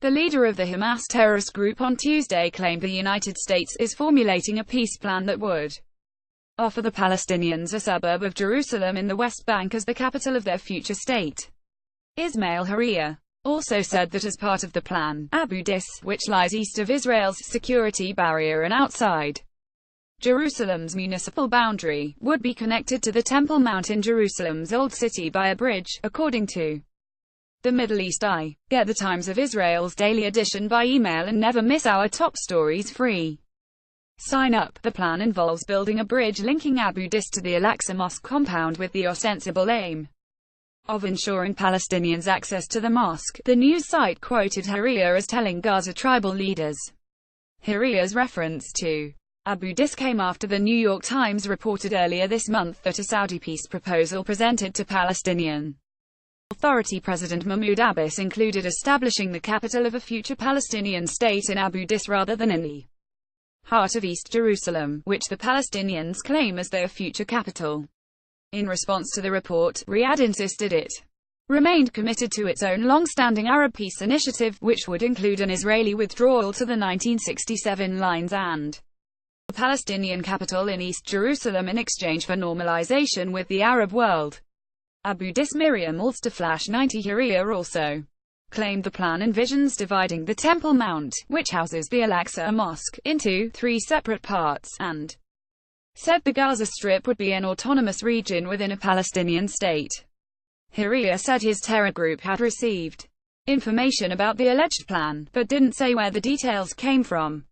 The leader of the Hamas terrorist group on Tuesday claimed the United States is formulating a peace plan that would offer the Palestinians a suburb of Jerusalem in the West Bank as the capital of their future state. Ismail Haniyeh also said that as part of the plan, Abu Dis, which lies east of Israel's security barrier and outside Jerusalem's municipal boundary, would be connected to the Temple Mount in Jerusalem's Old City by a bridge, according to the Middle East Eye. Get the Times of Israel's daily edition by email and never miss our top stories free. Sign up. The plan involves building a bridge linking Abu Dis to the Al-Aqsa Mosque compound with the ostensible aim of ensuring Palestinians access to the mosque. The news site quoted Haniyeh as telling Gaza tribal leaders. Haniyeh's reference to Abu Dis came after the New York Times reported earlier this month that a Saudi peace proposal presented to Palestinian Authority President Mahmoud Abbas included establishing the capital of a future Palestinian state in Abu Dis rather than in the heart of East Jerusalem, which the Palestinians claim as their future capital. In response to the report, Riyadh insisted it remained committed to its own long-standing Arab peace initiative, which would include an Israeli withdrawal to the 1967 lines and a Palestinian capital in East Jerusalem in exchange for normalization with the Arab world. Abu Dis Miriam Ulster 90 Haniyeh also claimed the plan envisions dividing the Temple Mount, which houses the Al-Aqsa Mosque, into 3 separate parts, and said the Gaza Strip would be an autonomous region within a Palestinian state. Haniyeh said his terror group had received information about the alleged plan, but didn't say where the details came from.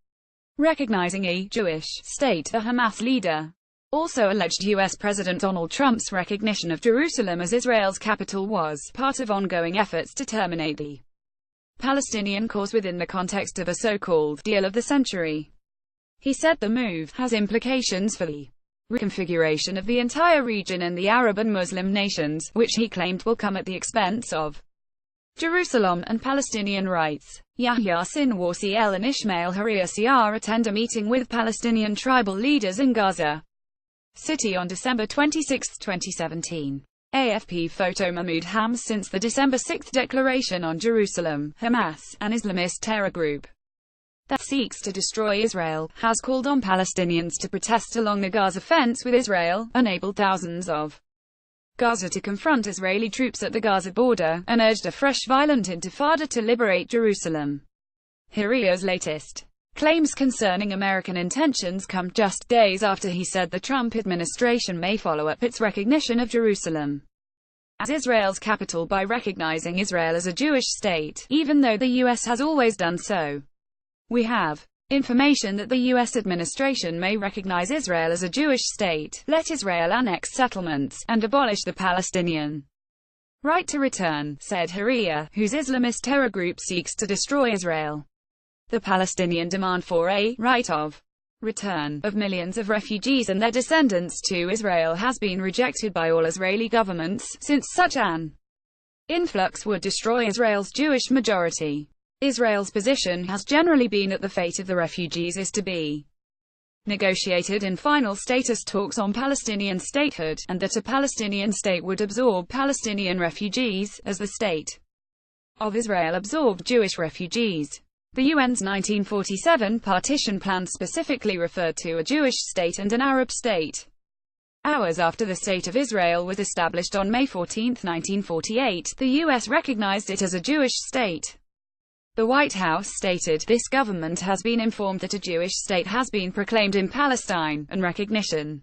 Recognizing a Jewish state, the Hamas leader also alleged U.S. President Donald Trump's recognition of Jerusalem as Israel's capital was part of ongoing efforts to terminate the Palestinian cause within the context of a so-called deal of the century. He said the move has implications for the reconfiguration of the entire region and the Arab and Muslim nations, which he claimed will come at the expense of Jerusalem and Palestinian rights. Yahya Sinwar CL and Ismail Haniyeh CR attend a meeting with Palestinian tribal leaders in Gaza City on December 26, 2017. AFP photo Mahmoud Hams. Since the December 6 declaration on Jerusalem, Hamas, an Islamist terror group that seeks to destroy Israel, has called on Palestinians to protest along the Gaza fence with Israel, enabled thousands of Gaza to confront Israeli troops at the Gaza border, and urged a fresh violent intifada to liberate Jerusalem. Haniyeh's latest claims concerning American intentions come just days after he said the Trump administration may follow up its recognition of Jerusalem as Israel's capital by recognizing Israel as a Jewish state, even though the U.S. has always done so. We have information that the U.S. administration may recognize Israel as a Jewish state, let Israel annex settlements, and abolish the Palestinian right to return, said Haniyeh, whose Islamist terror group seeks to destroy Israel. The Palestinian demand for a right of return of millions of refugees and their descendants to Israel has been rejected by all Israeli governments, since such an influx would destroy Israel's Jewish majority. Israel's position has generally been that the fate of the refugees is to be negotiated in final status talks on Palestinian statehood, and that a Palestinian state would absorb Palestinian refugees, as the state of Israel absorbed Jewish refugees. The UN's 1947 partition plan specifically referred to a Jewish state and an Arab state. Hours after the State of Israel was established on May 14, 1948, the U.S. recognized it as a Jewish state. The White House stated, "This government has been informed that a Jewish state has been proclaimed in Palestine, and recognition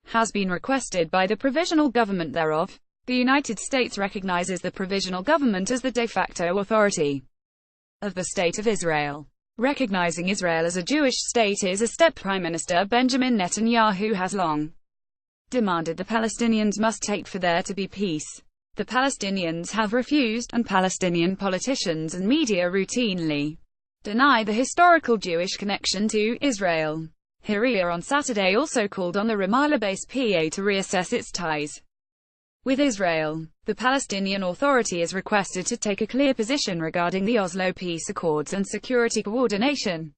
has been requested by the provisional government thereof." The United States recognizes the provisional government as the de facto authority of the State of Israel. Recognizing Israel as a Jewish state is a step Prime Minister Benjamin Netanyahu has long demanded the Palestinians must take for there to be peace. The Palestinians have refused, and Palestinian politicians and media routinely deny the historical Jewish connection to Israel. Haniyeh on Saturday also called on the Ramallah-based PA to reassess its ties with Israel. The Palestinian Authority is requested to take a clear position regarding the Oslo peace accords and security coordination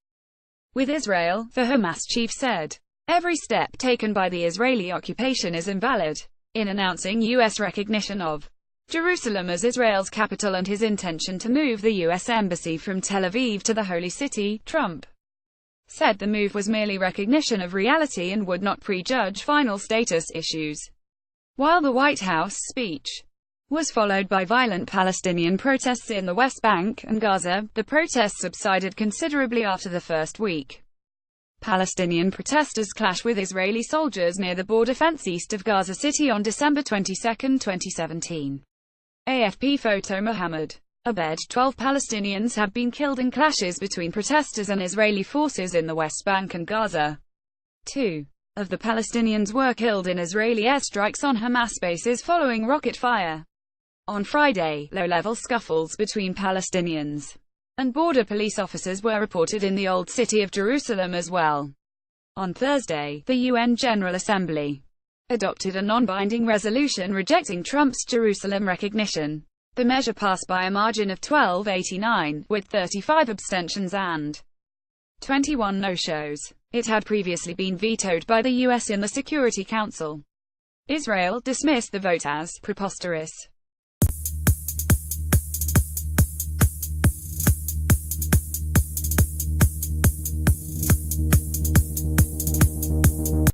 with Israel, the Hamas chief said. Every step taken by the Israeli occupation is invalid. In announcing U.S. recognition of Jerusalem as Israel's capital and his intention to move the U.S. Embassy from Tel Aviv to the Holy City. Trump said the move was merely recognition of reality and would not prejudge final status issues. While the White House speech was followed by violent Palestinian protests in the West Bank and Gaza, the protests subsided considerably after the first week. Palestinian protesters clashed with Israeli soldiers near the border fence east of Gaza City on December 22, 2017. AFP photo Mohammed Abed. 12 Palestinians have been killed in clashes between protesters and Israeli forces in the West Bank and Gaza. 2 of the Palestinians were killed in Israeli airstrikes on Hamas bases following rocket fire. On Friday, low-level scuffles between Palestinians and border police officers were reported in the Old City of Jerusalem as well. On Thursday, the UN General Assembly adopted a non-binding resolution rejecting Trump's Jerusalem recognition. The measure passed by a margin of 12-89, with 35 abstentions and 21 no-shows. It had previously been vetoed by the U.S. in the Security Council. Israel dismissed the vote as preposterous.